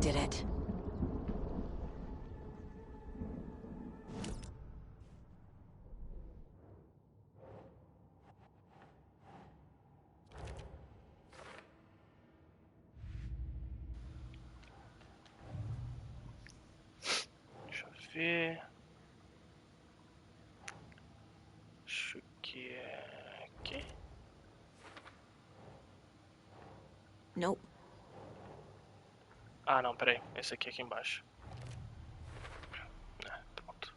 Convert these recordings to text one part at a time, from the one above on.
did it. Deixa eu ver. Acho que é aqui. Nope. Ah, não, peraí. Esse aqui embaixo. Pronto.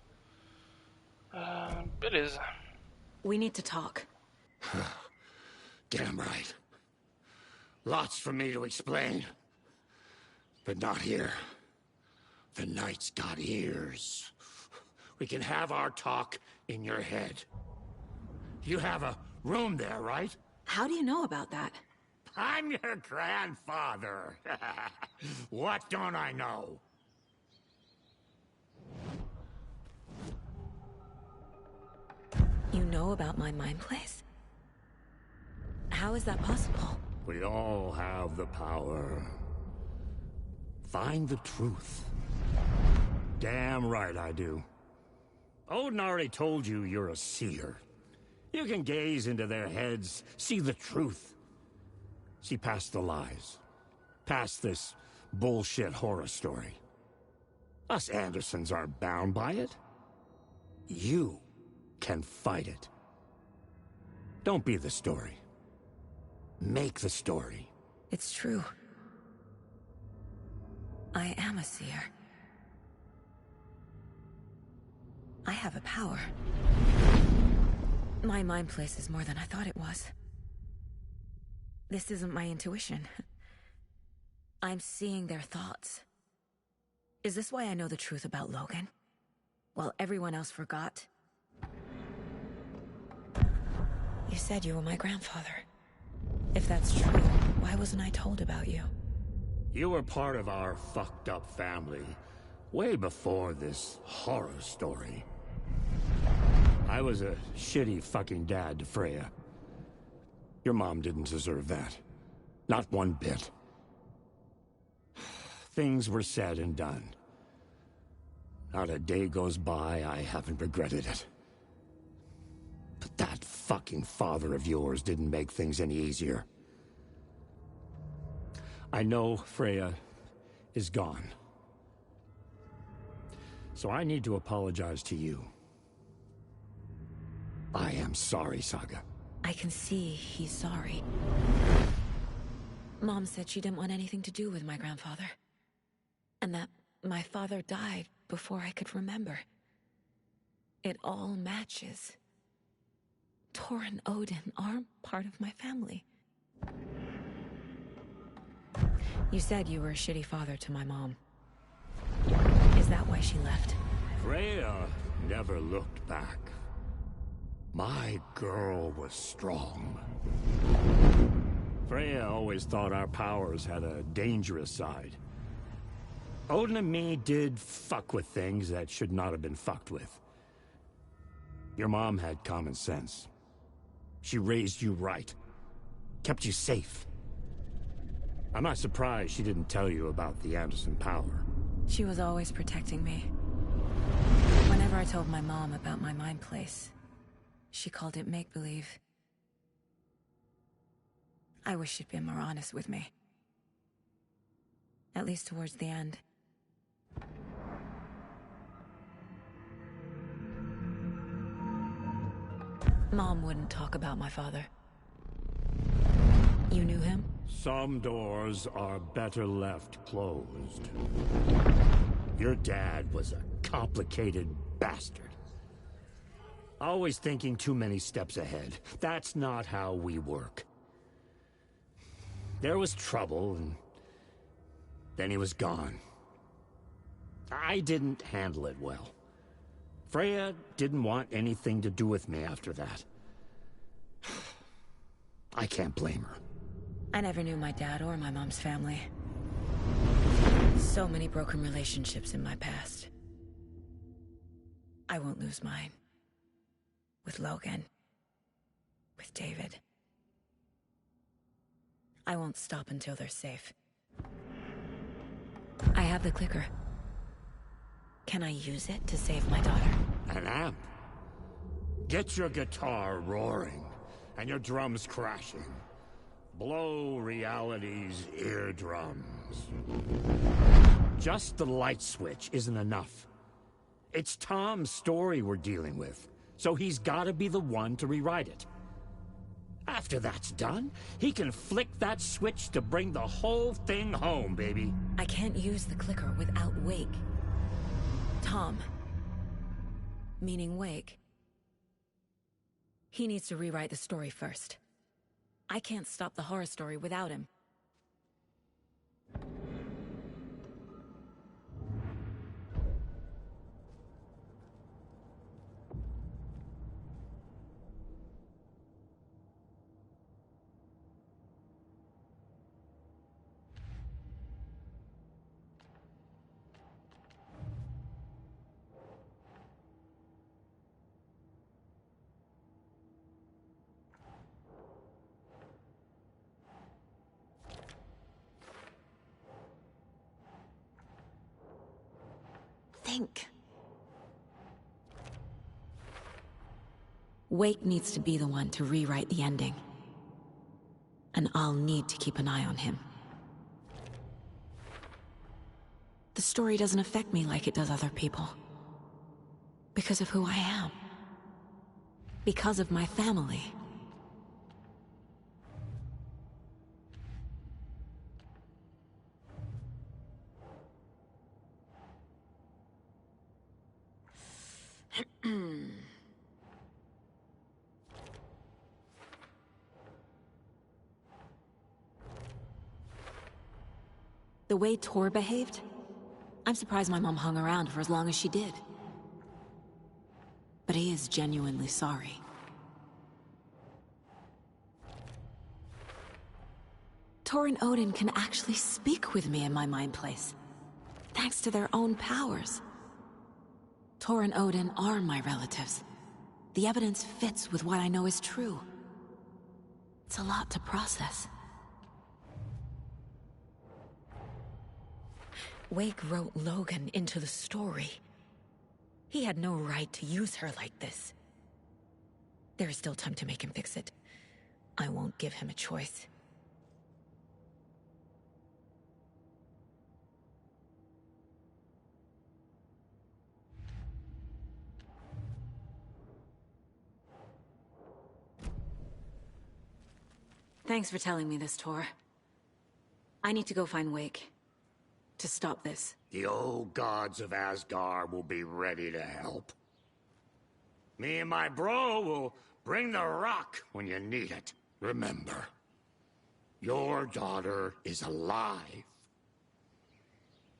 Beleza. We need to talk. Damn right. Lots for me to explain. But not here. The night's got ears. We can have our talk in your head. You have a room there, right? How do you know about that? I'm your grandfather. What don't I know? You know about my mind place? How is that possible? We all have the power. Find the truth. Damn right I do. Odin already told you you're a seer. You can gaze into their heads, see the truth. See past the lies. Past this bullshit horror story. Us Andersons aren't bound by it. You can fight it. Don't be the story. Make the story. It's true. I am a seer. I have a power. My mind place is more than I thought it was. This isn't my intuition. I'm seeing their thoughts. Is this why I know the truth about Logan? While everyone else forgot? You said you were my grandfather. If that's true, why wasn't I told about you? You were part of our fucked up family way before this horror story. I was a shitty fucking dad to Freya. Your mom didn't deserve that. Not one bit. Things were said and done. Not a day goes by I haven't regretted it. But that fucking father of yours didn't make things any easier. I know Freya is gone. So I need to apologize to you. I am sorry, Saga. I can see he's sorry. Mom said she didn't want anything to do with my grandfather. And that my father died before I could remember. It all matches. Tor and Odin aren't part of my family. You said you were a shitty father to my mom. Is that why she left? Freya never looked back. My girl was strong. Freya always thought our powers had a dangerous side. Odin and me did fuck with things that should not have been fucked with. Your mom had common sense. She raised you right. Kept you safe. I'm not surprised she didn't tell you about the Anderson power. She was always protecting me. Whenever I told my mom about my mind place, she called it make-believe. I wish she'd been more honest with me. At least towards the end. Mom wouldn't talk about my father. You knew him? Some doors are better left closed. Your dad was a complicated bastard. Always thinking too many steps ahead. That's not how we work. There was trouble, and then he was gone. I didn't handle it well. Freya didn't want anything to do with me after that. I can't blame her. I never knew my dad or my mom's family. So many broken relationships in my past. I won't lose mine. With Logan. With David. I won't stop until they're safe. I have the clicker. Can I use it to save my daughter? An amp? Get your guitar roaring, and your drums crashing. Blow reality's eardrums. Just the light switch isn't enough. It's Tom's story we're dealing with, so he's gotta be the one to rewrite it. After that's done, he can flick that switch to bring the whole thing home, baby. I can't use the clicker without Wake. Tom. Meaning Wake. He needs to rewrite the story first. I can't stop the horror story without him. Think. Wake needs to be the one to rewrite the ending. And I'll need to keep an eye on him. The story doesn't affect me like it does other people. Because of who I am. Because of my family. The way Tor behaved? I'm surprised my mom hung around for as long as she did. But he is genuinely sorry. Tor and Odin can actually speak with me in my mind place. Thanks to their own powers. Tor and Odin are my relatives. The evidence fits with what I know is true. It's a lot to process. Wake wrote Logan into the story. He had no right to use her like this. There is still time to make him fix it. I won't give him a choice. Thanks for telling me this, Tor. I need to go find Wake. To stop this. The old gods of Asgard will be ready to help. Me and my bro will bring the rock when you need it. Remember, your daughter is alive.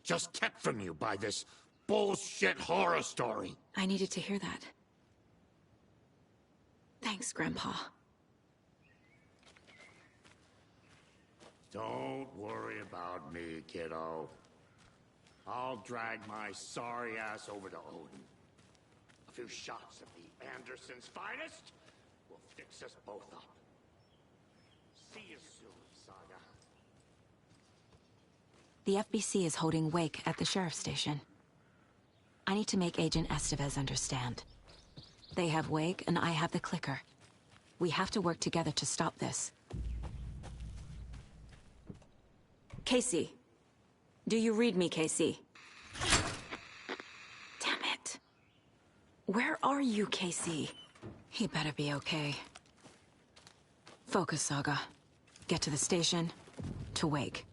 Just kept from you by this bullshit horror story. I needed to hear that. Thanks, Grandpa. Don't worry about me, kiddo. I'll drag my sorry ass over to Odin. A few shots of the Andersons' finest will fix us both up. See you soon, Saga. The FBC is holding Wake at the sheriff's station. I need to make Agent Estevez understand. They have Wake and I have the clicker. We have to work together to stop this. Casey. Do you read me, Casey? Damn it. Where are you, Casey? He better be okay. Focus, Saga. Get to the station, to Wake.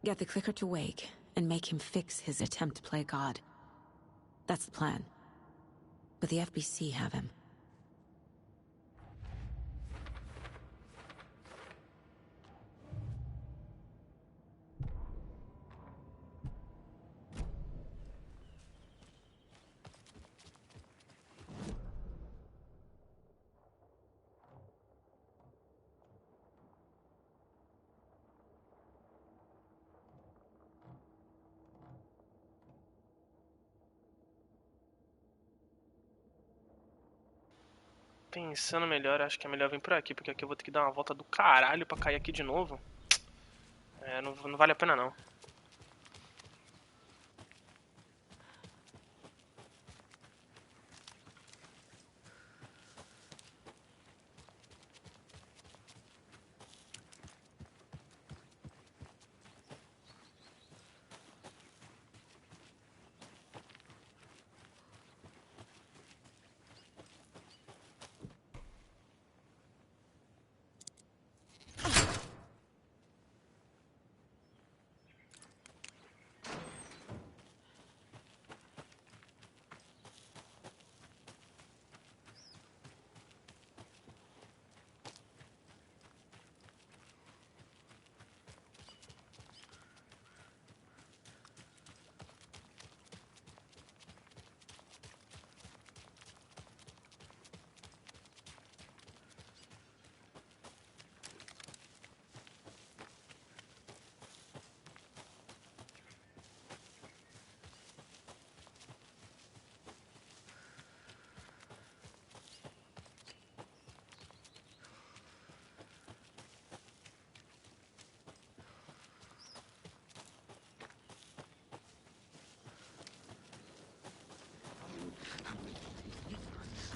Get the clicker to Wake, and make him fix his attempt to play God. That's the plan. But the FBC have him. Pensando melhor, acho que é melhor vir por aqui, porque aqui eu vou ter que dar uma volta do caralho pra cair aqui de novo. É, não vale a pena não.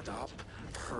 Stop her.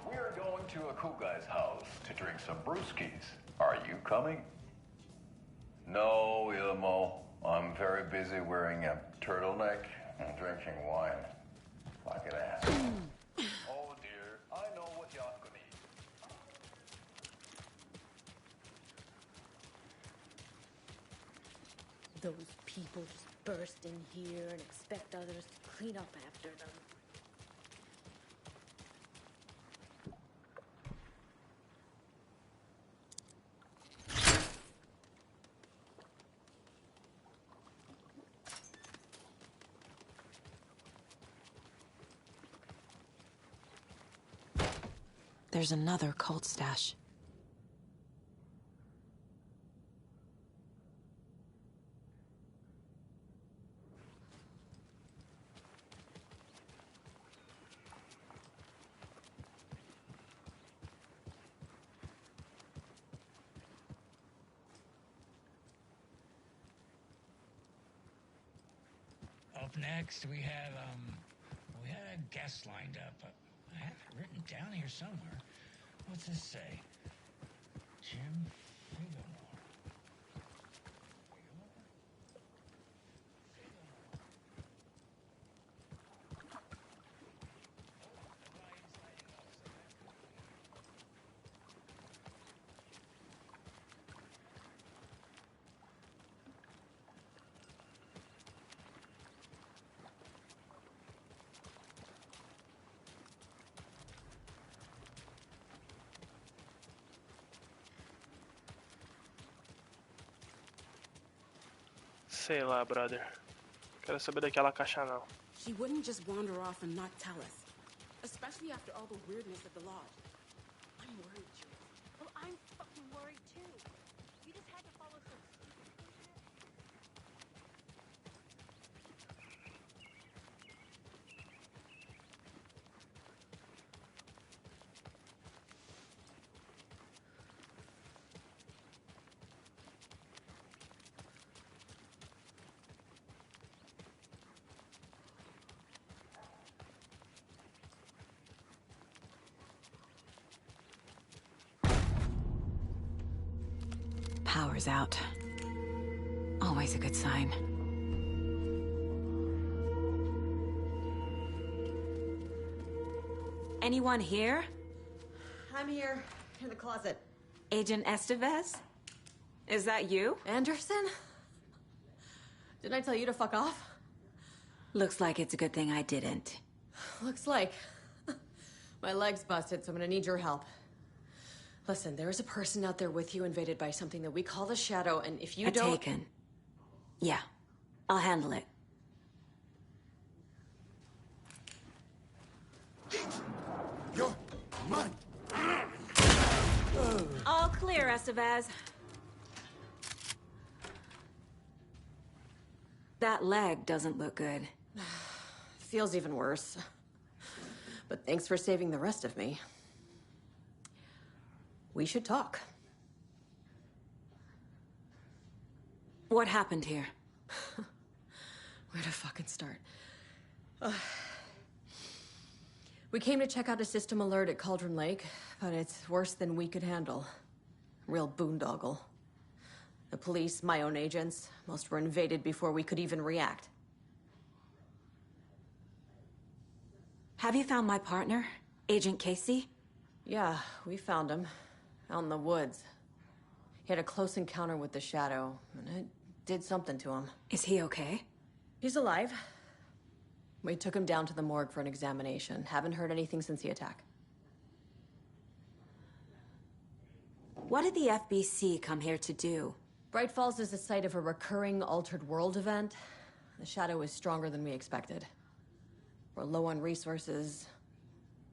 We're going to a cool guy's house to drink some brewskis. Are you coming? No, Ilmo. I'm very busy wearing a turtleneck and drinking wine. Like an ass. Oh dear, I know what Yakko needs. Those people just burst in here and expect others to clean up after them. There's another cult stash. Up next, we had a guest lined up. I have it written down here somewhere. What's this say? Jim Figaro. Sei lá, brother. Quero saber daquela caixa não. She wouldn't just wander off and not tell us. Especially after all the weirdness at the lodge. I'm worried, Jules. Well, I'm fucking worried too. You just had to follow some stupid bullshit. Power's out. Always a good sign. Anyone here? I'm here, in the closet. Agent Estevez? Is that you? Anderson? Didn't I tell you to fuck off? Looks like it's a good thing I didn't. Looks like. My leg's busted, so I'm gonna need your help. Listen, there is a person out there with you invaded by something that we call the Shadow, and if you don't... Taken. Yeah, I'll handle it. You're mine. All clear, Estevez. That leg doesn't look good. Feels even worse. But thanks for saving the rest of me. We should talk. What happened here? Where to fucking start? We came to check out a system alert at Cauldron Lake, but it's worse than we could handle. Real boondoggle. The police, my own agents, most were invaded before we could even react. Have you found my partner, Agent Casey? Yeah, we found him. Out in the woods. He had a close encounter with the Shadow, and it did something to him. Is he okay? He's alive. We took him down to the morgue for an examination. Haven't heard anything since the attack. What did the FBC come here to do? Bright Falls is the site of a recurring Altered World event. The Shadow is stronger than we expected. We're low on resources,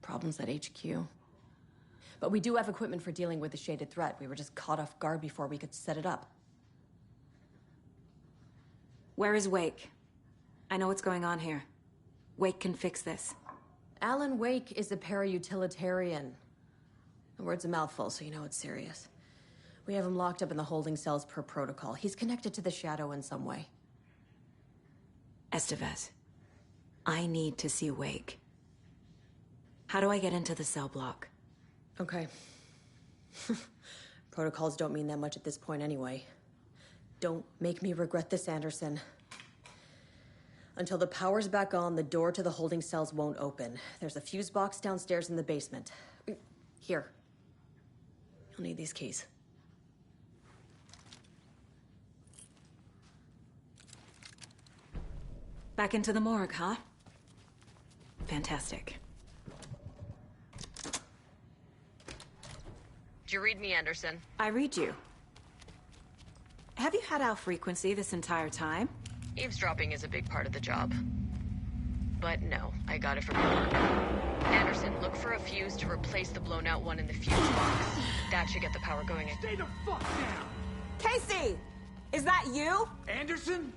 problems at HQ. But we do have equipment for dealing with the shaded threat. We were just caught off guard before we could set it up. Where is Wake? I know what's going on here. Wake can fix this. Alan Wake is a para-utilitarian. The word's a mouthful, so you know it's serious. We have him locked up in the holding cells per protocol. He's connected to the Shadow in some way. Estevez, I need to see Wake. How do I get into the cell block? Okay. Protocols don't mean that much at this point anyway. Don't make me regret this, Anderson. Until the power's back on, the door to the holding cells won't open. There's a fuse box downstairs in the basement. Here. You'll need these keys. Back into the morgue, huh? Fantastic. Did you read me, Anderson? I read you. Have you had our frequency this entire time? Eavesdropping is a big part of the job. But no, I got it from you. Anderson, look for a fuse to replace the blown out one in the fuse box. That should get the power going again. Stay the fuck down! Casey! Is that you? Anderson?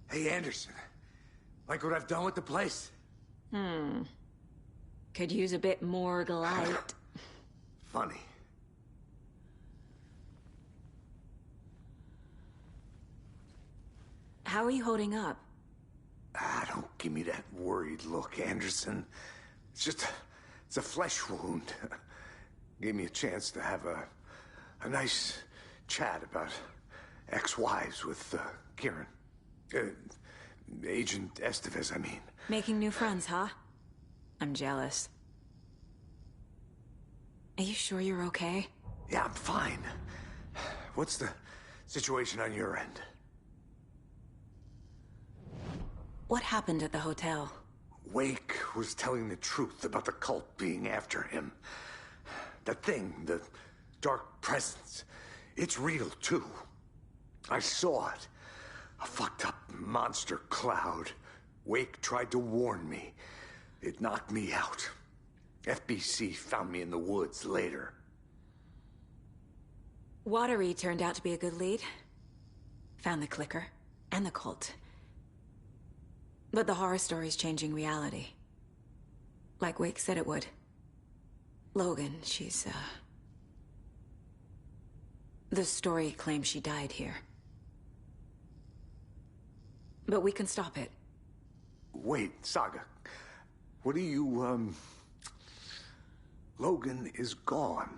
Hey, Anderson. Like what I've done with the place? Could use a bit more light. Funny. How are you holding up? Don't give me that worried look, Anderson. It's a flesh wound. Gave me a chance to have a nice chat about ex-wives with Kieran. Agent Estevez, I mean. Making new friends, huh? I'm jealous. Are you sure you're okay? Yeah, I'm fine. What's the situation on your end? What happened at the hotel? Wake was telling the truth about the cult being after him. The thing, the dark presence, it's real too. I saw it. A fucked up monster cloud. Wake tried to warn me. It knocked me out. FBC found me in the woods later. Watery turned out to be a good lead. Found the clicker and the cult. But the horror story's changing reality. Like Wake said it would. Logan, she's, the story claims she died here. But we can stop it. Wait, Saga. What do you, Logan is gone.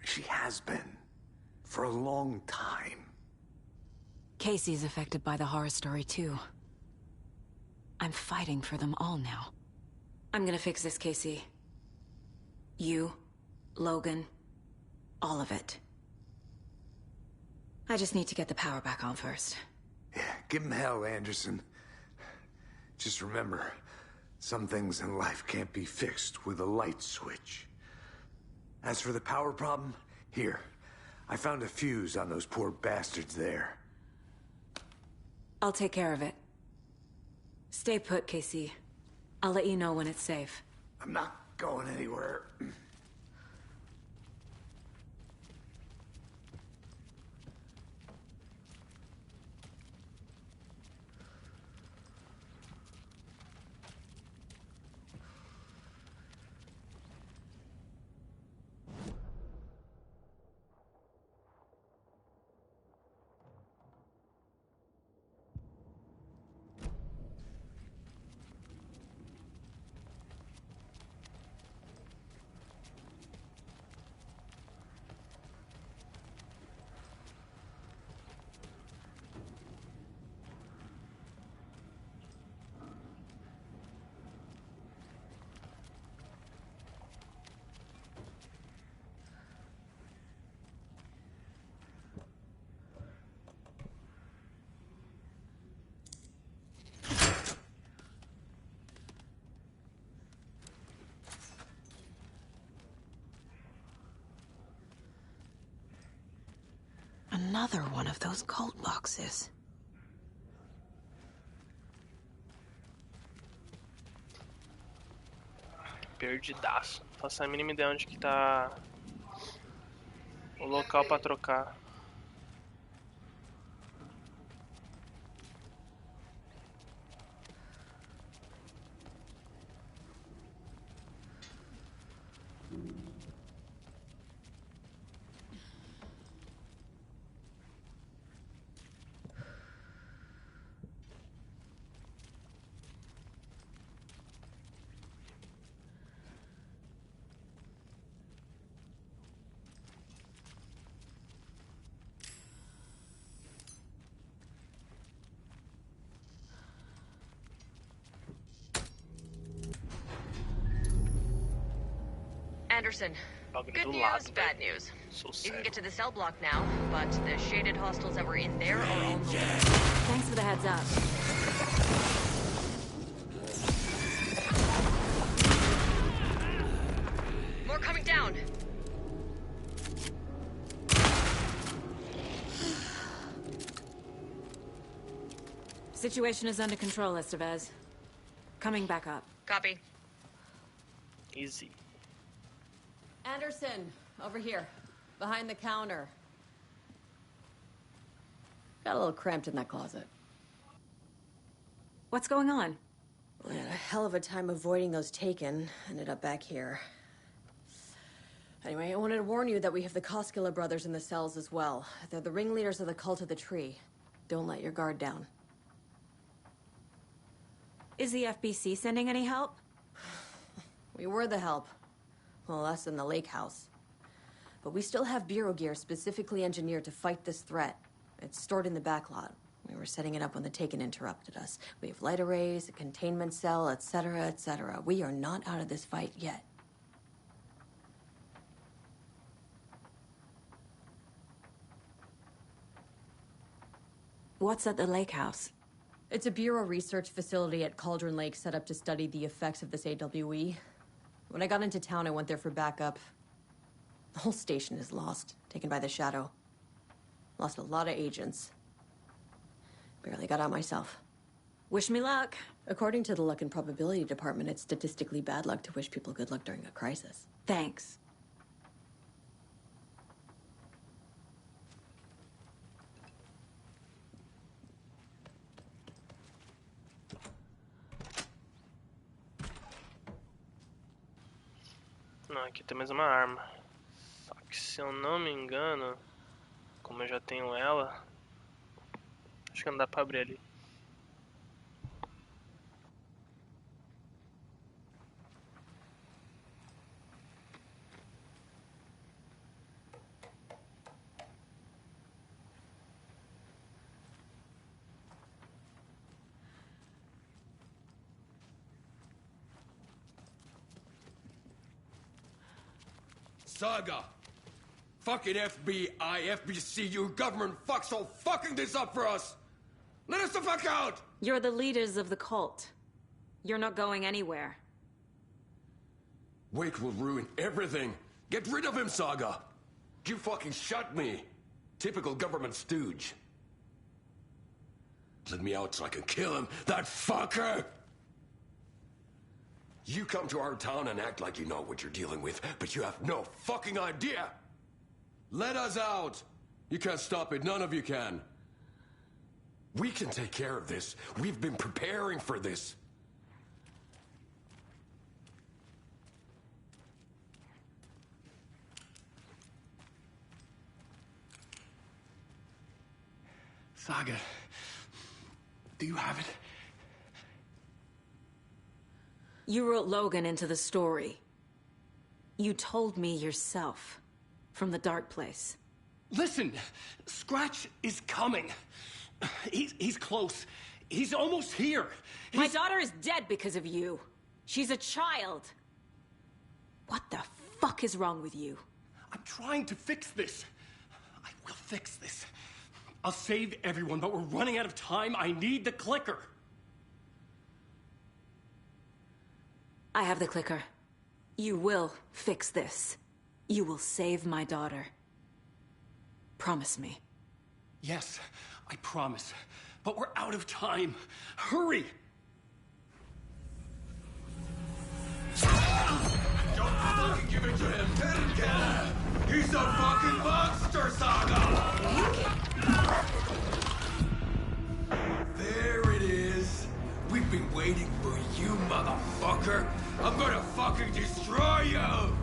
She has been. For a long time. Casey's affected by the horror story, too. I'm fighting for them all now. I'm gonna fix this, Casey. You, Logan, all of it. I just need to get the power back on first. Yeah, give him hell, Anderson. Just remember, some things in life can't be fixed with a light switch. As for the power problem, here. I found a fuse on those poor bastards there. I'll take care of it. Stay put, Casey. I'll let you know when it's safe. I'm not going anywhere. Another one of those cult boxes. Perdidaço. Não faço a mínima ideia onde que tá o local pra trocar. Anderson, good news, bad news. You can get to the cell block now, but the shaded hostiles that were in there are on the way. Thanks for the heads up. More coming down. Situation is under control, Estevez. Coming back up. Copy. Easy. Anderson, over here. Behind the counter. Got a little cramped in that closet. What's going on? We had a hell of a time avoiding those taken. Ended up back here. Anyway, I wanted to warn you that we have the Koskela brothers in the cells as well. They're the ringleaders of the Cult of the Tree. Don't let your guard down. Is the FBC sending any help? We were the help. Well, us in the lake house. But we still have Bureau gear specifically engineered to fight this threat. It's stored in the backlot. We were setting it up when the Taken interrupted us. We have light arrays, a containment cell, etc., etc. We are not out of this fight yet. What's at the lake house? It's a Bureau research facility at Cauldron Lake set up to study the effects of this AWE. When I got into town, I went there for backup. The whole station is lost, taken by the Shadow. Lost a lot of agents. Barely got out myself. Wish me luck. According to the luck and probability department, it's statistically bad luck to wish people good luck during a crisis. Thanks. Não, aqui tem mais uma arma. Só que se eu não me engano, como eu já tenho ela, acho que não dá pra abrir ali. Saga! Fucking FBI, FBC, your government fucks all fucking this up for us! Let us the fuck out! You're the leaders of the cult. You're not going anywhere. Wake will ruin everything! Get rid of him, Saga! You fucking shot me! Typical government stooge. Let me out so I can kill him, that fucker! You come to our town and act like you know what you're dealing with, but you have no fucking idea! Let us out! You can't stop it, none of you can. We can take care of this. We've been preparing for this. Saga, do you have it? You wrote Logan into the story. You told me yourself. From the dark place. Listen, Scratch is coming. He's close. He's almost here. My daughter is dead because of you. She's a child. What the fuck is wrong with you? I'm trying to fix this. I will fix this. I'll save everyone, but we're running out of time. I need the clicker. I have the clicker. You will fix this. You will save my daughter. Promise me. Yes, I promise. But we're out of time. Hurry! Don't fucking give it to him! He's a fucking monster, Saga! There it is! We've been waiting for you, motherfucker! I'm gonna fucking destroy you!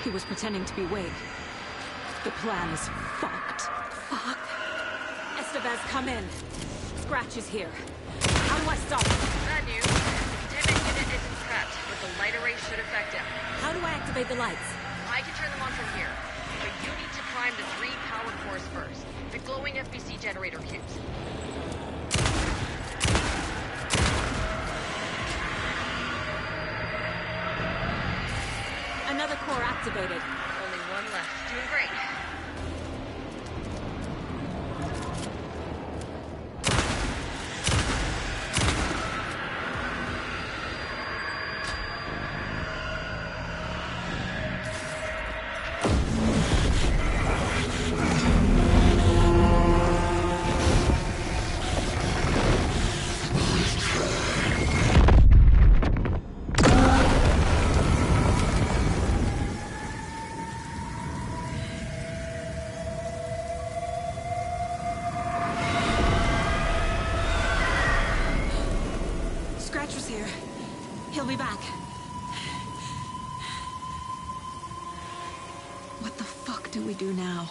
He was pretending to be Wade. The plan is fucked. Fuck. Estevez, come in. Scratch is here. How do I stop him? Bad news. Containment unit isn't prepped, but the light array should affect him. How do I activate the lights? I can turn them on from here. But you need to prime the 3 power cores first. The glowing FBC generator cubes. Another core activated. Only one left. Doing great. He'll be back. What the fuck do we do now?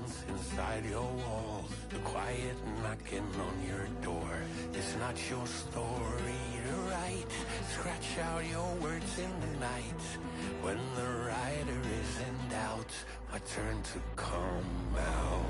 dance inside your walls. The quiet knocking on your door. It's not your story to write. Scratch out your words in the night. When the writer is in doubt, my turn to come out.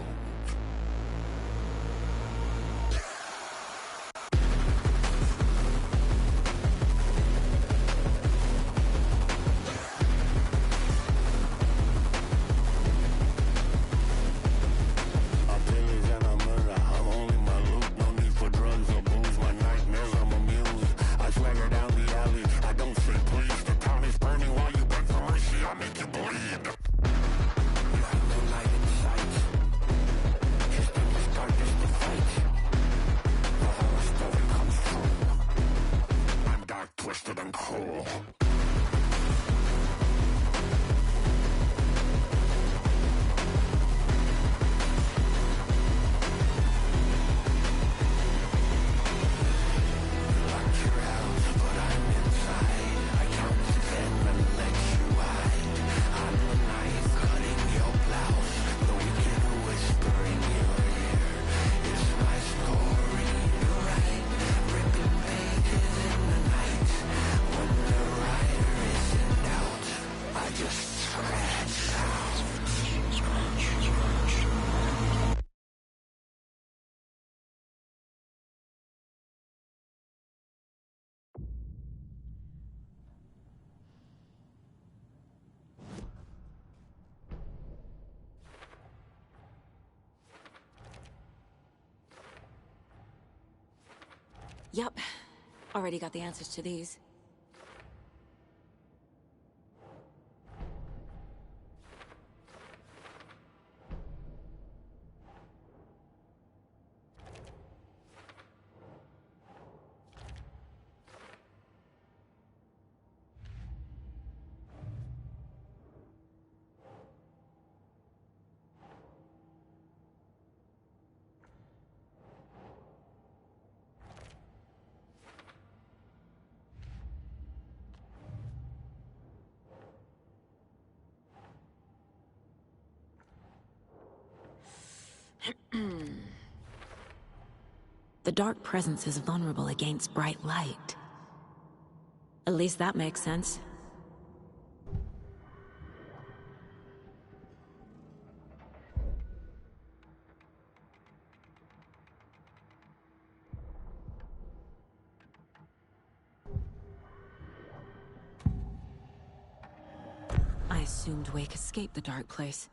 Yup. Already got the answers to these. The dark presence is vulnerable against bright light. At least that makes sense. I assumed Wake escaped the dark place.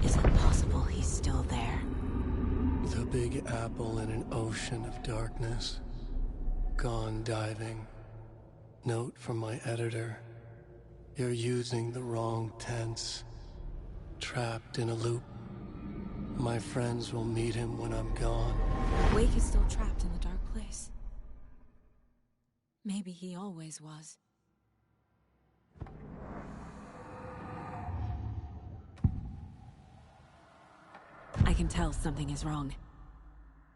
Is it possible he's still there? The Big Apple in an ocean of darkness. Gone diving. Note from my editor. You're using the wrong tense. Trapped in a loop. My friends will meet him when I'm gone. Wake is still trapped in the dark place. Maybe he always was. I can tell something is wrong.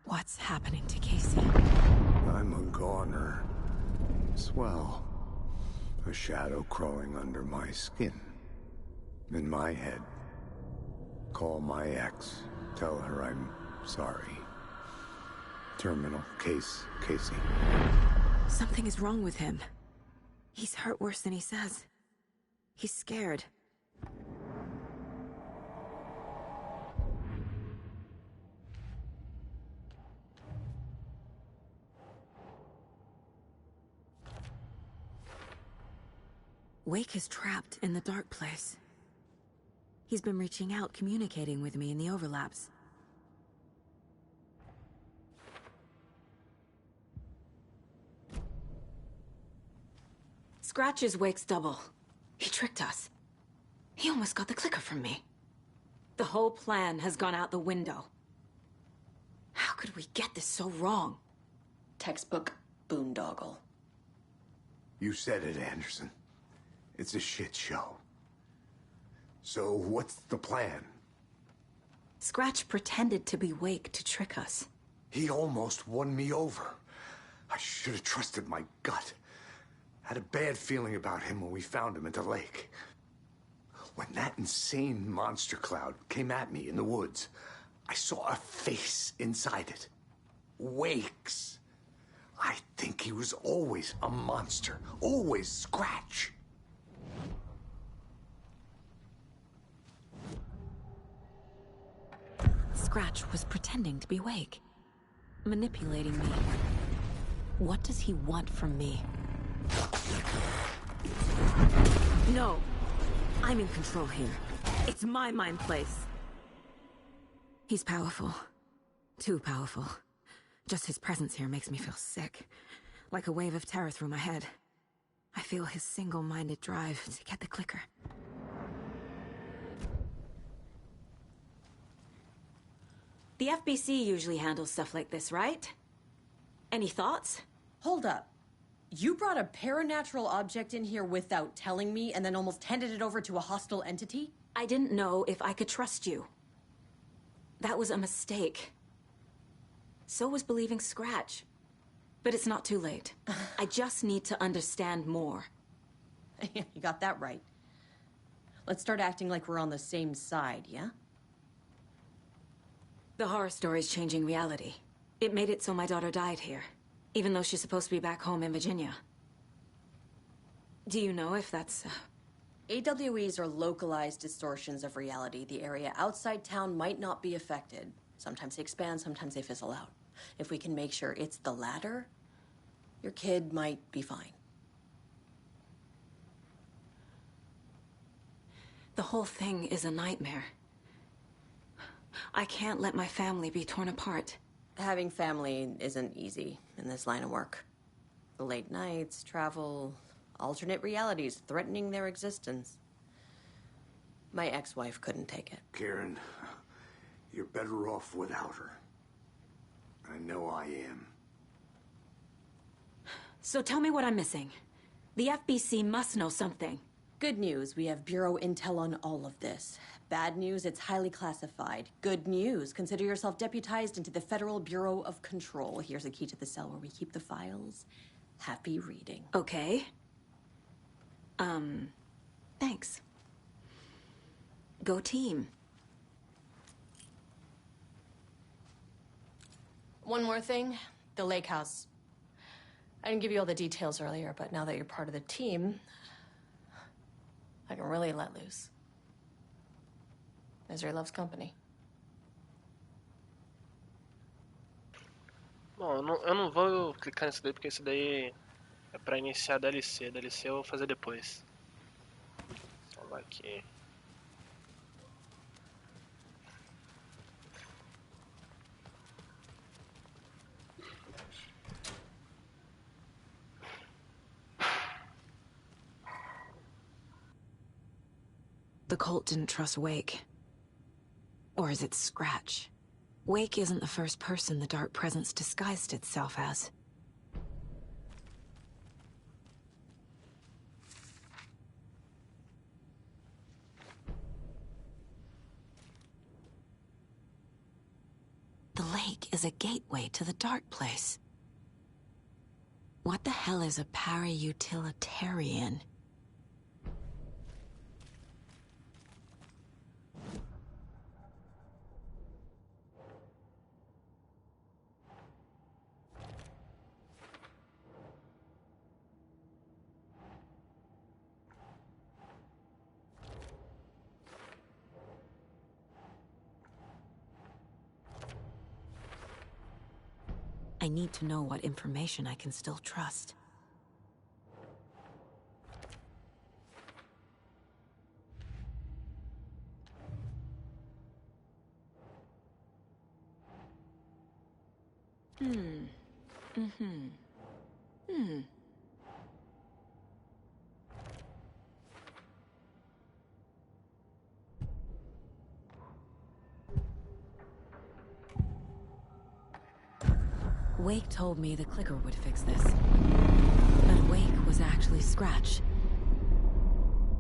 What's happening to Casey? I'm a goner. Swell. A shadow crawling under my skin. In my head. Call my ex. Tell her I'm sorry. Terminal case, Casey. Something is wrong with him. He's hurt worse than he says. He's scared. Wake is trapped in the dark place. He's been reaching out, communicating with me in the overlaps. Scratch is Wake's double. He tricked us. He almost got the clicker from me. The whole plan has gone out the window. How could we get this so wrong? Textbook boondoggle. You said it, Anderson. It's a shit show. So what's the plan? Scratch pretended to be Wake to trick us. He almost won me over. I should have trusted my gut. Had a bad feeling about him when we found him at the lake. When that insane monster cloud came at me in the woods, I saw a face inside it. Wake's. I think he was always a monster. Always Scratch. Scratch was pretending to be Wake. Manipulating me. What does he want from me? No! I'm in control here. It's my mind place. He's powerful. Too powerful. Just his presence here makes me feel sick. Like a wave of terror through my head. I feel his single-minded drive to get the clicker. The FBC usually handles stuff like this, right? Any thoughts? Hold up. You brought a paranatural object in here without telling me and then almost handed it over to a hostile entity? I didn't know if I could trust you. That was a mistake. So was believing Scratch. But it's not too late. I just need to understand more. You got that right. Let's start acting like we're on the same side, yeah? The horror story's changing reality. It made it so my daughter died here, even though she's supposed to be back home in Virginia. Do you know if that's... AWEs are localized distortions of reality. The area outside town might not be affected. Sometimes they expand, sometimes they fizzle out. If we can make sure it's the latter, your kid might be fine. The whole thing is a nightmare. I can't let my family be torn apart. Having family isn't easy in this line of work. The late nights, travel, alternate realities threatening their existence. My ex-wife couldn't take it. Karen, you're better off without her. I know I am. So tell me what I'm missing. The FBC must know something. Good news, we have Bureau intel on all of this. Bad news, it's highly classified. Good news, consider yourself deputized into the Federal Bureau of Control. Here's a key to the cell where we keep the files. Happy reading. Okay. Thanks. Go team. One more thing, the lake house. I didn't give you all the details earlier, but now that you're part of the team, I can really let loose. Misery loves company. Bom, eu não vou clicar nisso daí, porque isso daí é pra iniciar a DLC. A DLC eu vou fazer depois. Vamos lá aqui. The cult didn't trust Wake. Or is it Scratch? Wake isn't the first person the dark presence disguised itself as. The lake is a gateway to the dark place. What the hell is a para-utilitarian? I need to know what information I can still trust. Wake told me the clicker would fix this. But Wake was actually Scratch.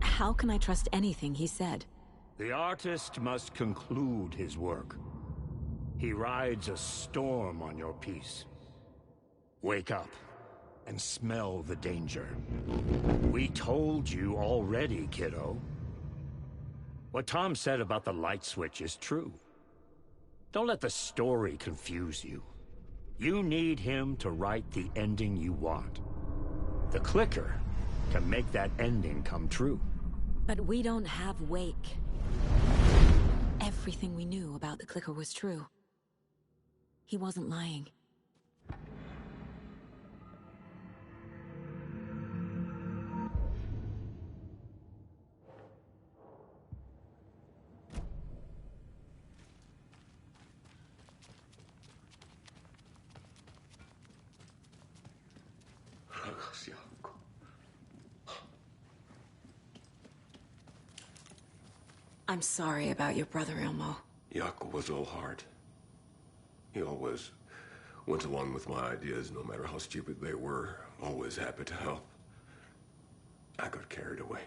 How can I trust anything he said? The artist must conclude his work. He rides a storm on your piece. Wake up and smell the danger. We told you already, kiddo. What Tom said about the light switch is true. Don't let the story confuse you. You need him to write the ending you want. The clicker can make that ending come true. But we don't have Wake. Everything we knew about the clicker was true. He wasn't lying. I'm sorry about your brother, Ilmo. Jaakko was all heart. He always went along with my ideas, no matter how stupid they were. Always happy to help. I got carried away.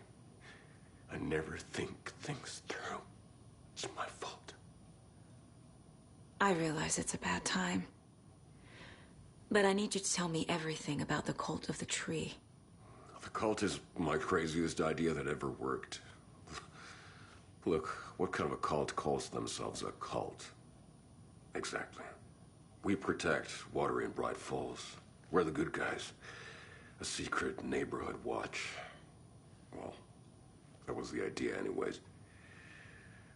I never think things through. It's my fault. I realize it's a bad time. But I need you to tell me everything about the cult of the tree. The cult is my craziest idea that ever worked. Look, what kind of a cult calls themselves a cult? Exactly. We protect water in Bright Falls. We're the good guys. A secret neighborhood watch. Well, that was the idea anyways.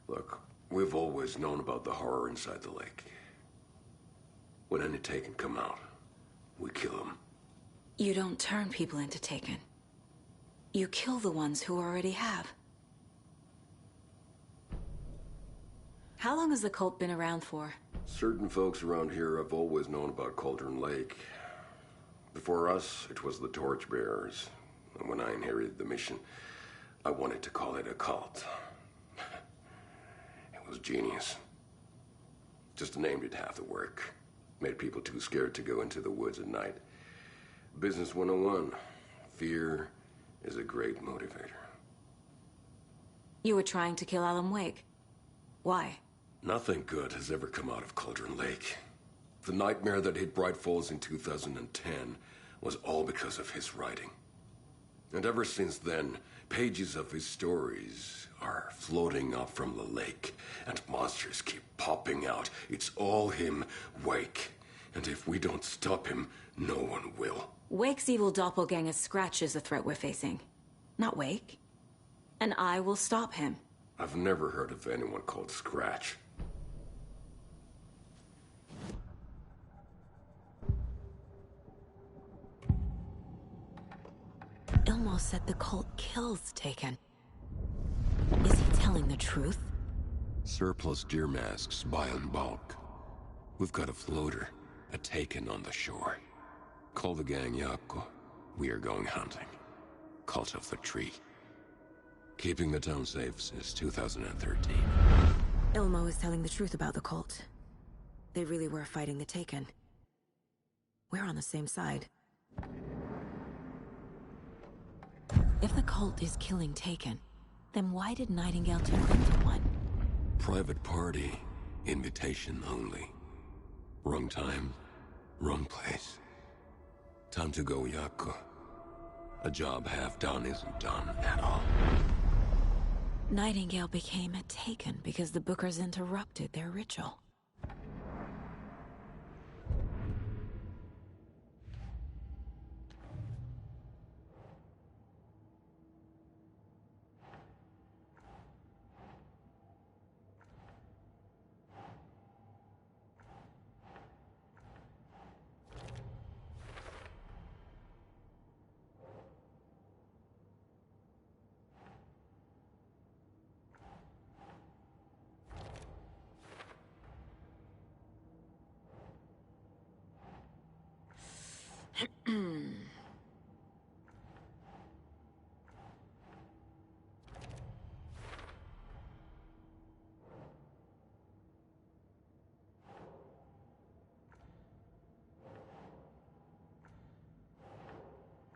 Look, we've always known about the horror inside the lake. When any Taken come out, we kill them. You don't turn people into Taken. You kill the ones who already have. How long has the cult been around for? Certain folks around here have always known about Cauldron Lake. Before us, it was the Torchbearers. And when I inherited the mission, I wanted to call it a cult. It was genius. Just a name did half the work. Made people too scared to go into the woods at night. Business 101. Fear is a great motivator. You were trying to kill Alan Wake. Why? Nothing good has ever come out of Cauldron Lake. The nightmare that hit Bright Falls in 2010 was all because of his writing. And ever since then, pages of his stories are floating up from the lake, and monsters keep popping out. It's all him, Wake. And if we don't stop him, no one will. Wake's evil doppelganger Scratch is the threat we're facing, not Wake. And I will stop him. I've never heard of anyone called Scratch. Ilmo said the cult kills Taken. Is he telling the truth? Surplus deer masks buy in bulk. We've got a floater, a Taken on the shore. Call the gang Jaakko. We are going hunting. Cult of the Tree. Keeping the town safe since 2013. Ilmo is telling the truth about the cult. They really were fighting the Taken. We're on the same side. If the cult is killing Taken, then why did Nightingale turn into one? Private party. Invitation only. Wrong time, wrong place. Time to go, Jaakko. A job half done isn't done at all. Nightingale became a Taken because the Bookers interrupted their ritual.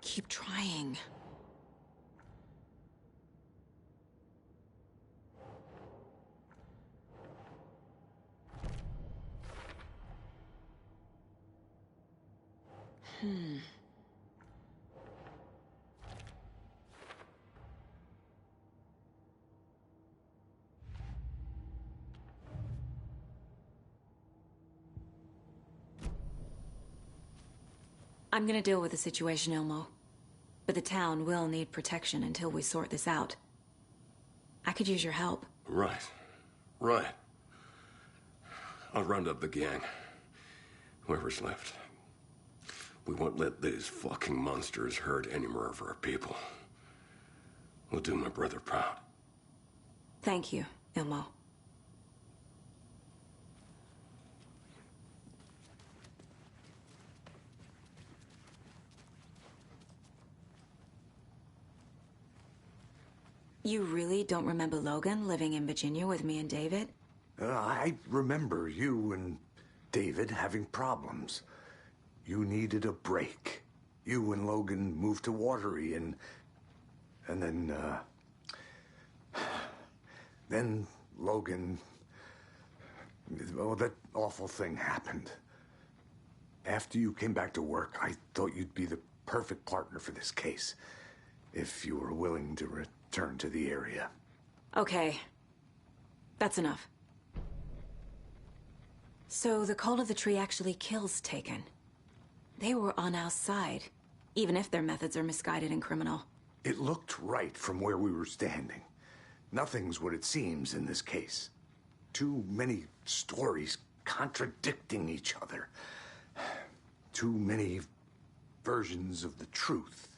Keep trying. I'm gonna deal with the situation, Ilmo. But the town will need protection until we sort this out. I could use your help. Right. Right. I'll round up the gang. Whoever's left. We won't let these fucking monsters hurt any more of our people. We'll do my brother proud. Thank you, Ilmo. You really don't remember Logan living in Virginia with me and David? I remember you and David having problems. You needed a break. You and Logan moved to Watery and then Logan, well, that awful thing happened. After you came back to work, I thought you'd be the perfect partner for this case, if you were willing to return to the area. Okay. That's enough. So the Cult of the Tree actually kills Taken. They were on our side, even if their methods are misguided and criminal. It looked right from where we were standing. Nothing's what it seems in this case. Too many stories contradicting each other. Too many versions of the truth.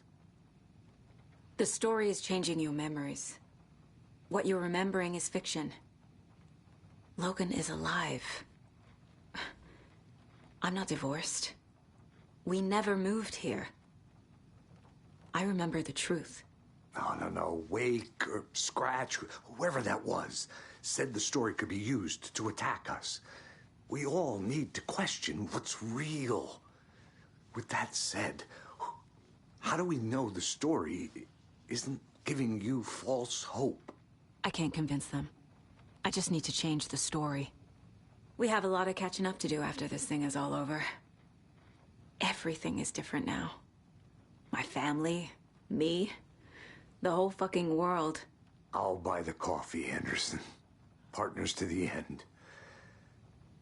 The story is changing your memories. What you're remembering is fiction. Logan is alive. I'm not divorced. We never moved here. I remember the truth. No. Wake or Scratch, whoever that was, said the story could be used to attack us. We all need to question what's real. With that said, how do we know the story isn't giving you false hope? I can't convince them. I just need to change the story. We have a lot of catching up to do after this thing is all over. Everything is different now. My family, me, the whole fucking world. I'll buy the coffee, Anderson. Partners to the end.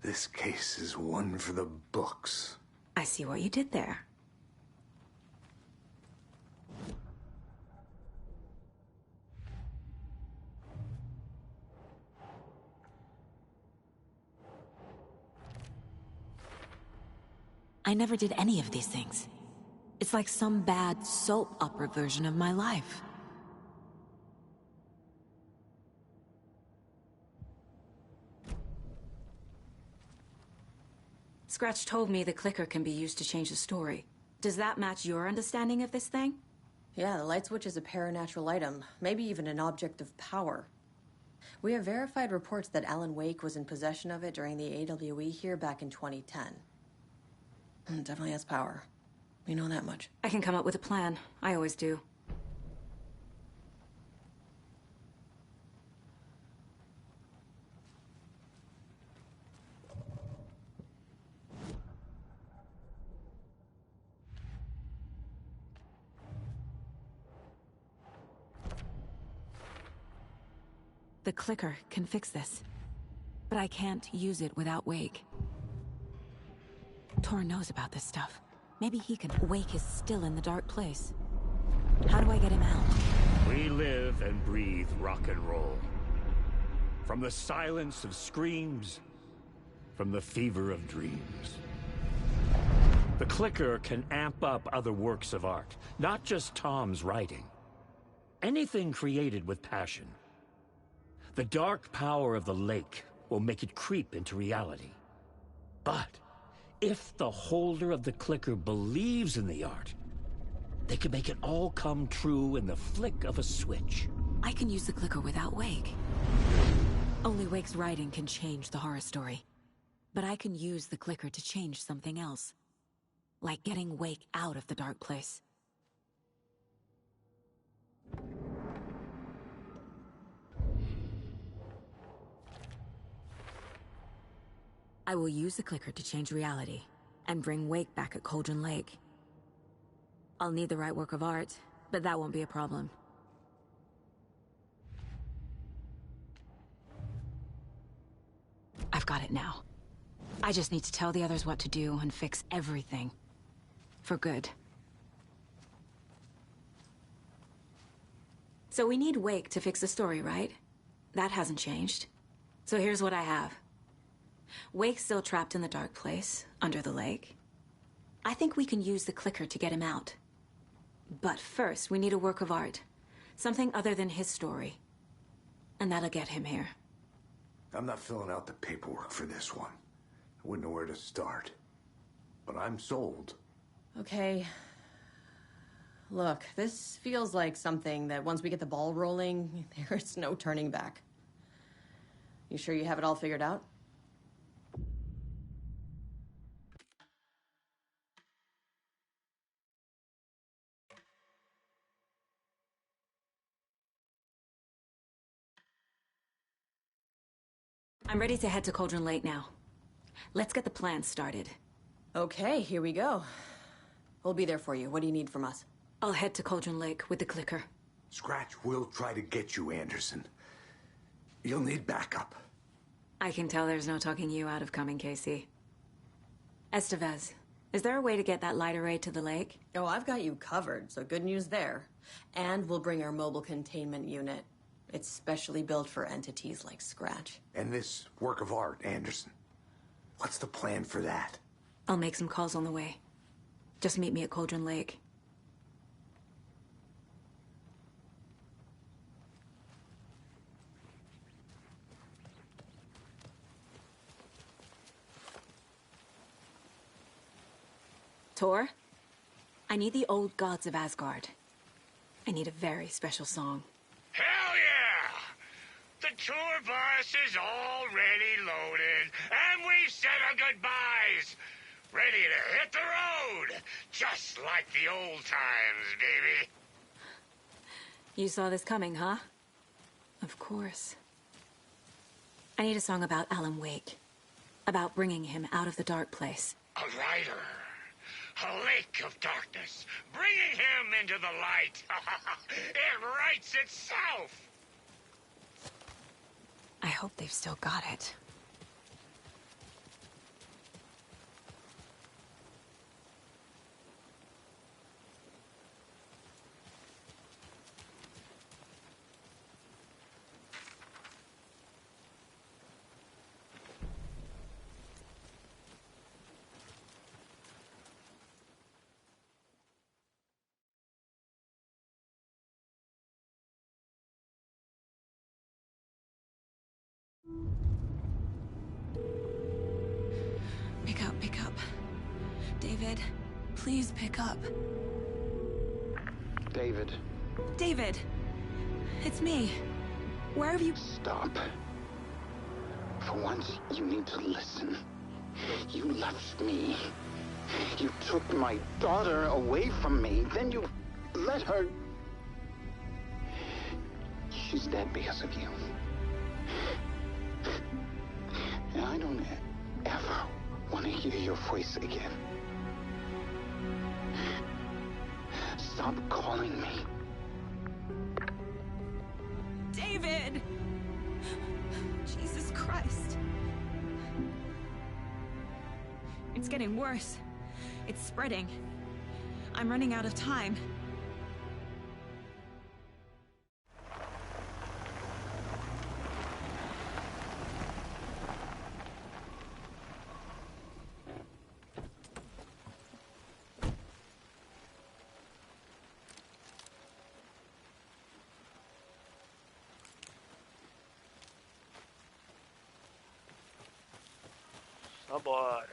This case is one for the books. I see what you did there. I never did any of these things. It's like some bad soap opera version of my life. Scratch told me the clicker can be used to change the story. Does that match your understanding of this thing? Yeah, the light switch is a paranatural item, maybe even an object of power. We have verified reports that Alan Wake was in possession of it during the AWE here back in 2010. It definitely has power. We know that much. I can come up with a plan. I always do. The clicker can fix this. But I can't use it without Wake. Tor knows about this stuff. Maybe he can. Wake is still in the dark place. How do I get him out? We live and breathe rock and roll. From the silence of screams, from the fever of dreams. The clicker can amp up other works of art, not just Tom's writing. Anything created with passion. The dark power of the lake will make it creep into reality. But if the holder of the clicker believes in the art, they can make it all come true in the flick of a switch. I can use the clicker without Wake. Only Wake's writing can change the horror story. But I can use the clicker to change something else. Like getting Wake out of the dark place. I will use the clicker to change reality, and bring Wake back at Cauldron Lake. I'll need the right work of art, but that won't be a problem. I've got it now. I just need to tell the others what to do and fix everything. For good. So we need Wake to fix the story, right? That hasn't changed. So here's what I have. Wake's still trapped in the dark place, under the lake. I think we can use the clicker to get him out. But first, we need a work of art. Something other than his story. And that'll get him here. I'm not filling out the paperwork for this one. I wouldn't know where to start. But I'm sold. Okay. Look, this feels like something that once we get the ball rolling, there's no turning back. You sure you have it all figured out? I'm ready to head to Cauldron Lake now. Let's get the plan started. Okay, here we go. We'll be there for you. What do you need from us? I'll head to Cauldron Lake with the clicker. Scratch will try to get you, Anderson. You'll need backup. I can tell there's no talking you out of coming, Casey. Estevez, is there a way to get that light array to the lake? Oh, I've got you covered, so good news there. And we'll bring our mobile containment unit. It's specially built for entities like Scratch. And this work of art, Anderson. What's the plan for that? I'll make some calls on the way. Just meet me at Cauldron Lake. Tor, I need the old gods of Asgard. I need a very special song. Hell yeah! The tour bus is already loaded, and we've said our goodbyes. Ready to hit the road, just like the old times, baby. You saw this coming, huh? Of course. I need a song about Alan Wake. About bringing him out of the dark place. A rider. A lake of darkness. Bringing him into the light. It writes itself. I hope they've still got it. Pick up. David, please pick up. David. David! It's me. Where have you... Stop. For once, you need to listen. You left me. You took my daughter away from me. Then you let her... She's dead because of you. And I don't ever want to hear your voice again. Stop calling me. David! Jesus Christ. It's getting worse. It's spreading. I'm running out of time. Bora.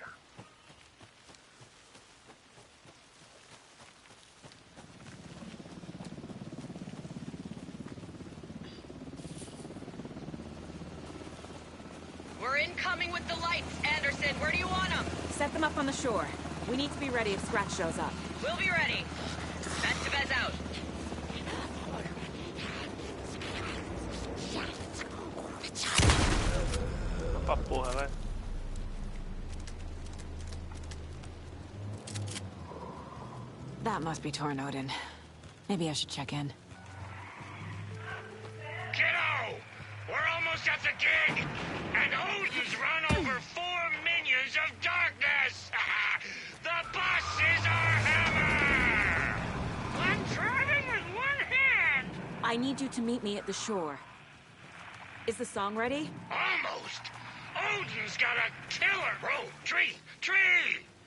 We're incoming with the lights, Anderson. Where do you want them? Set them up on the shore. We need to be ready if Scratch shows up. We'll be ready. Estevez out. Pra porra, vai. That must be Torn Odin. Maybe I should check in. Kiddo! We're almost at the gig! And Odin's run over 4 minions of darkness! The bus is our help! to meet me at the shore. Is the song ready? Almost. Odin's got a killer. Bro, tree.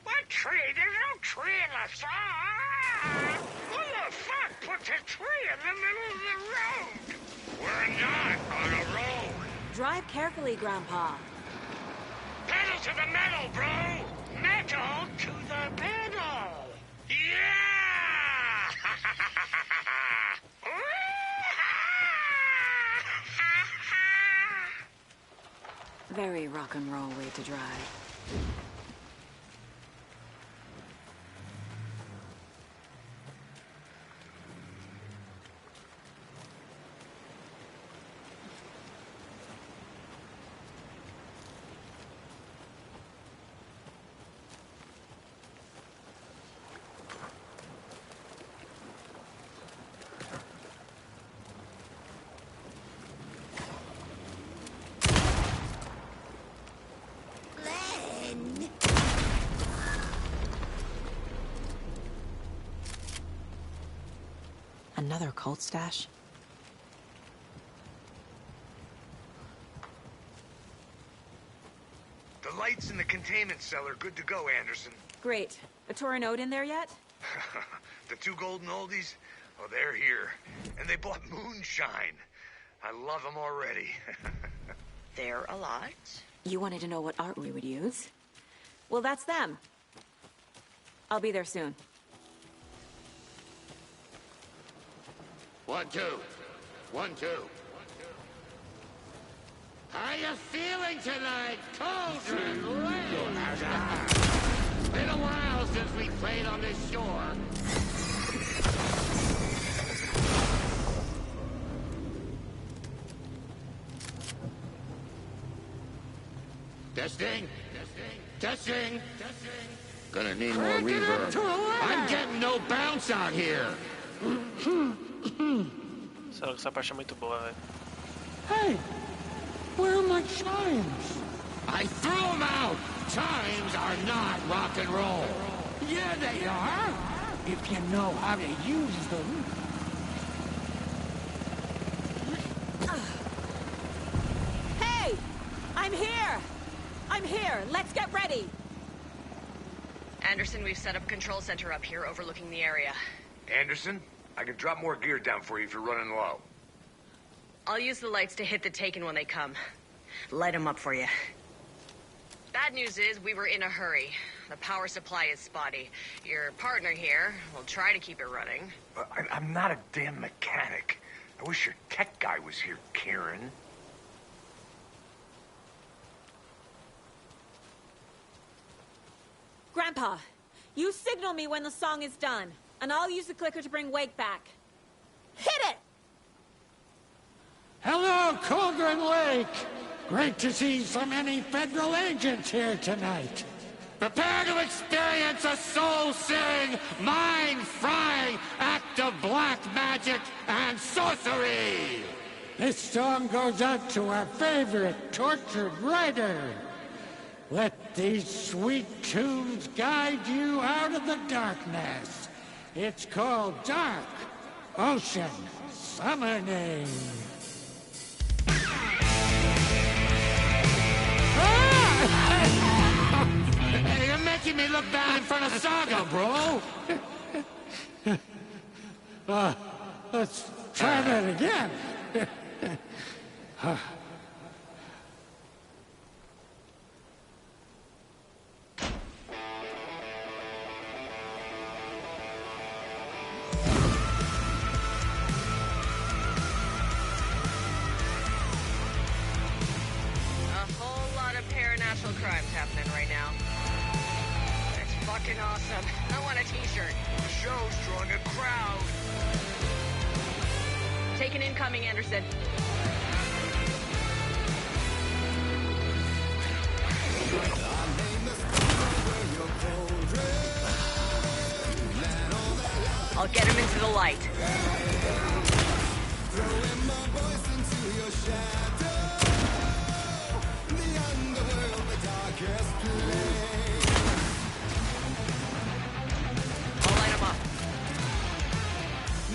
What tree? There's no tree in the song. Who the fuck put the tree in the middle of the road? We're not on a road. Drive carefully, Grandpa. Pedal to the metal, bro. Metal to the pedal. Yeah! Very rock and roll way to drive. Another cult stash? The lights in the containment cell are good to go, Anderson. Great. A Tauren Ode in there yet? The two golden oldies? Oh, they're here. And they bought moonshine. I love them already. They're a lot. You wanted to know what art we would use? Well, that's them. I'll be there soon. 1, 2. 1, 2. How you feeling tonight, Cauldron Lake? Been a while since we played on this shore. Testing. Gonna need more reverb. I'm getting no bounce out here. Essa parte é muito boa, velho. Hey, where are my chimes? I threw them out. Chimes are not rock and roll. Yeah, they are. If you know how to use them. Hey! I'm here! Let's get ready! Anderson, we've set up a control center up here overlooking the area. Anderson, I can drop more gear down for you if you're running low. I'll use the lights to hit the Taken when they come. Light them up for you. Bad news is we were in a hurry. The power supply is spotty. Your partner here will try to keep it running. I'm not a damn mechanic. I wish your tech guy was here, Karen. Grandpa, you signal me when the song is done, and I'll use the clicker to bring Wake back. Hit it! Hello, Cauldron Lake. Great to see so many federal agents here tonight. Prepare to experience a soul-searing, mind-frying act of black magic and sorcery. This song goes out to our favorite tortured writer. Let these sweet tunes guide you out of the darkness. It's called Dark Ocean Summoning. You're making me look bad in front of Saga, bro. Let's try that again. Supernatural crimes happening right now. It's fucking awesome. I want a t-shirt. The show's drawing a crowd. Take an incoming, Anderson. I'll get him into the light. Throwing my voice into your shadow. The underworld, the darkest place. I'll light him up.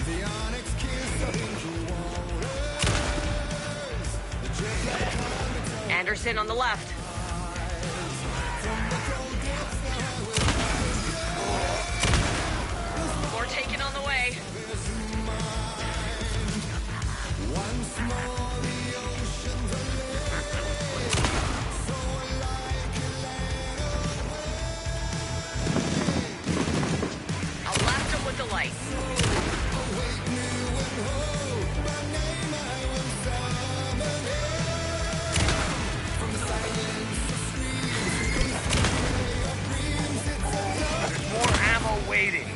The onyx kiss of inky water. Anderson on the left. More taken on the way. I'll blast him with the lights. There's more ammo waiting.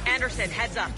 Anderson, heads up.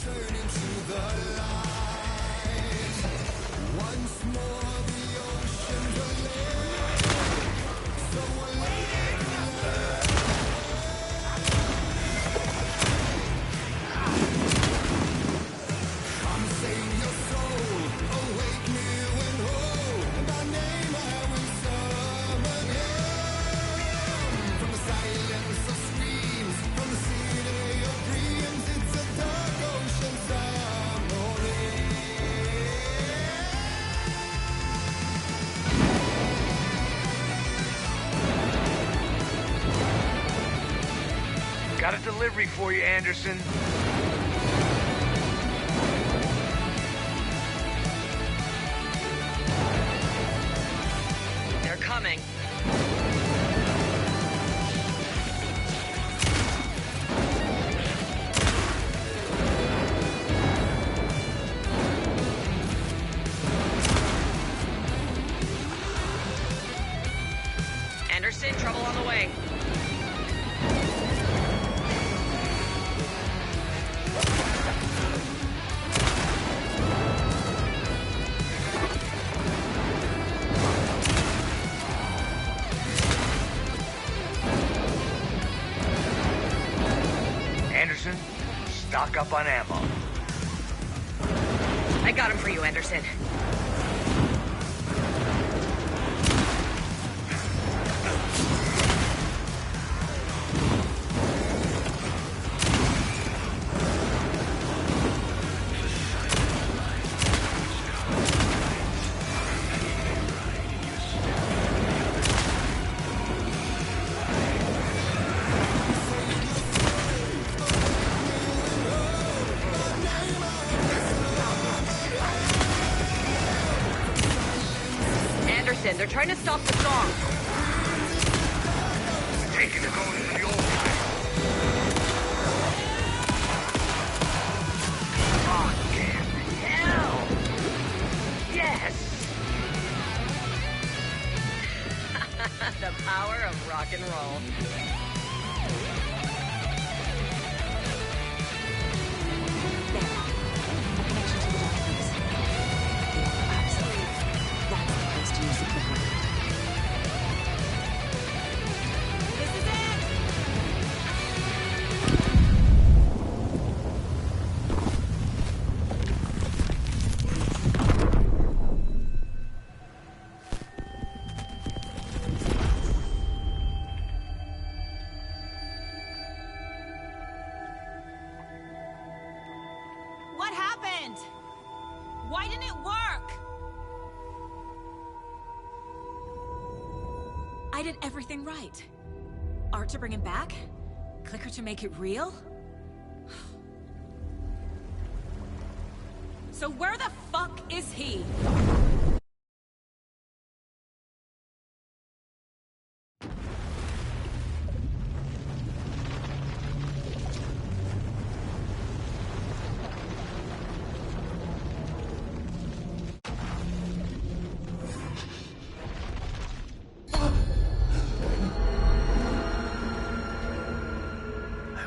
Got a delivery for you, Anderson. They're coming. Anderson, trouble on the way. Anderson, stock up on ammo. I got him for you, Anderson. They're trying to stop the song. Taking the going for the old guy. Fucking hell! Yes! The power of rock and roll. What happened? Why didn't it work? I did everything right. Art to bring him back? Clicker to make it real? So where the fuck is he?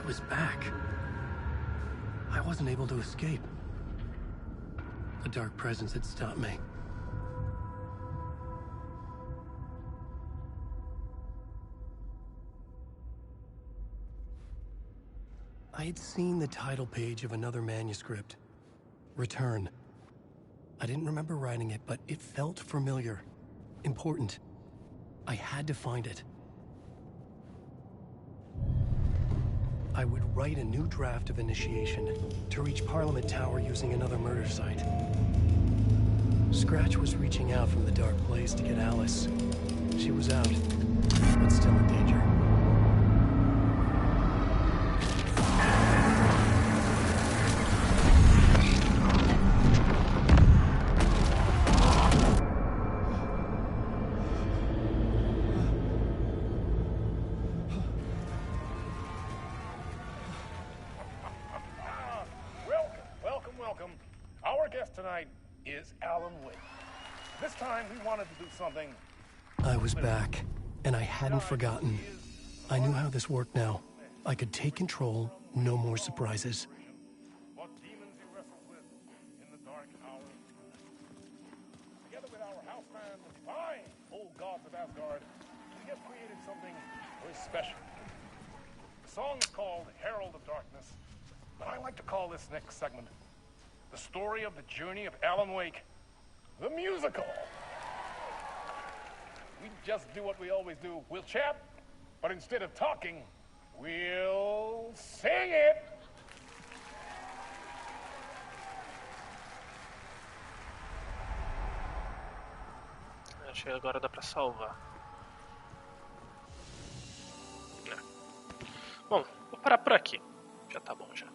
was back. I wasn't able to escape. A dark presence had stopped me. I had seen the title page of another manuscript. Return. I didn't remember writing it, but it felt familiar. Important. I had to find it. I would write a new draft of initiation to reach Parliament Tower using another murder site. Scratch was reaching out from the dark place to get Alice. She was out, but still in danger. Welcome. Our guest tonight is Alan Wake. This time we wanted to do something. I was back, and I hadn't forgotten. I knew how this worked now. I could take control, no more surprises. What demons he wrestled with in the dark hour. Together with our house band, the fine old gods of Asgard, we have created something very special. The song is called Herald of Darkness, but I like to call this next segment the story of the journey of Alan Wake, the musical. We just do what we always do. We'll chat, but instead of talking, we'll sing it. Acho que agora dá pra salvar. Bom, vou parar por aqui. Já tá bom já.